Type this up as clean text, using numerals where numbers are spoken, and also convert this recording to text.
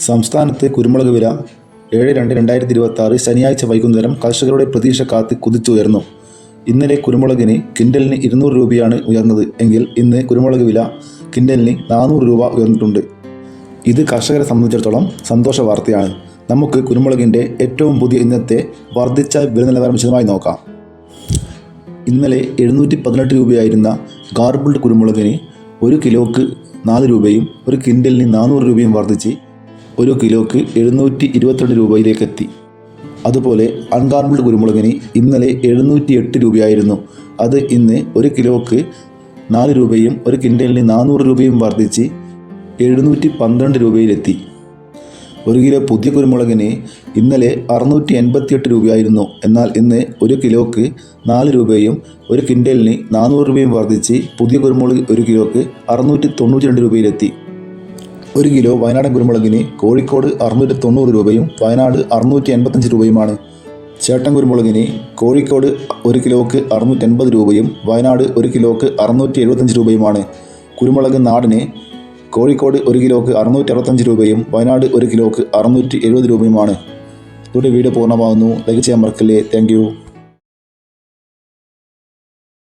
സംസ്ഥാനത്ത് കുരുമുളക് വില 7/2/2026 ശനിയാഴ്ച വൈകുന്നേരം കർഷകരുടെ പ്രതീക്ഷ കാത്ത് കുതിച്ചുയർന്നു. ഇന്നലെ കുരുമുളകിന് ക്വിൻ്റലിന് 200 രൂപയാണ് ഉയർന്നത് എങ്കിൽ ഇന്ന് കുരുമുളക് വില ക്വിൻ്റലിന് 400 രൂപ ഉയർന്നിട്ടുണ്ട്. ഇത് കർഷകരെ സംബന്ധിച്ചിടത്തോളം സന്തോഷ വാർത്തയാണ്. നമുക്ക് കുരുമുളകിൻ്റെ ഏറ്റവും പുതിയ ഇന്നത്തെ വർദ്ധിച്ച വില നിലവാരം വിശദമായി നോക്കാം. ഇന്നലെ 718 രൂപയായിരുന്ന ഗാർബിൾഡ് കുരുമുളകിന് 1 കിലോക്ക് 4 രൂപയും 1 ക്വിൻ്റലിന് 400 രൂപയും വർദ്ധിച്ച് 1 കിലോക്ക് 722 രൂപയിലേക്ക് എത്തി. അതുപോലെ അൺഗാർബിൾഡ് കുരുമുളകിന് ഇന്നലെ 708 രൂപയായിരുന്നു. അത് ഇന്ന് 1 കിലോക്ക് 4 രൂപയും 1 ക്വിൻ്റലിന് 400 രൂപയും വർദ്ധിച്ച് 712 രൂപയിലെത്തി. 1 കിലോ പുതിയ കുരുമുളകിന് ഇന്നലെ 688 രൂപയായിരുന്നു. എന്നാൽ ഇന്ന് 1 കിലോക്ക് 4 രൂപയും 1 ക്വിൻ്റലിന് 400 രൂപയും വർദ്ധിച്ച് പുതിയ കുരുമുളക് 1 കിലോക്ക് 692 രൂപയിലെത്തി. 1 കിലോ വയനാടൻ കുരുമുളകിന് കോഴിക്കോട് 690 രൂപയും വയനാട് 685 രൂപയുമാണ്. ചേട്ടൻ കുരുമുളകിന് കോഴിക്കോട് 1 കിലോക്ക് 680 രൂപയും വയനാട് 1 കിലോക്ക് 675 രൂപയുമാണ്. കുരുമുളക് നാടിന് കോഴിക്കോട് 1 കിലോക്ക് 665 രൂപയും വയനാട് 1 കിലോക്ക് 670 രൂപയുമാണ്. ഇതോടെ വീഡിയോ പൂർണ്ണമാകുന്നു. ലൈക്ക് ചെയ്യാൻ മറക്കല്ലേ. Thank you.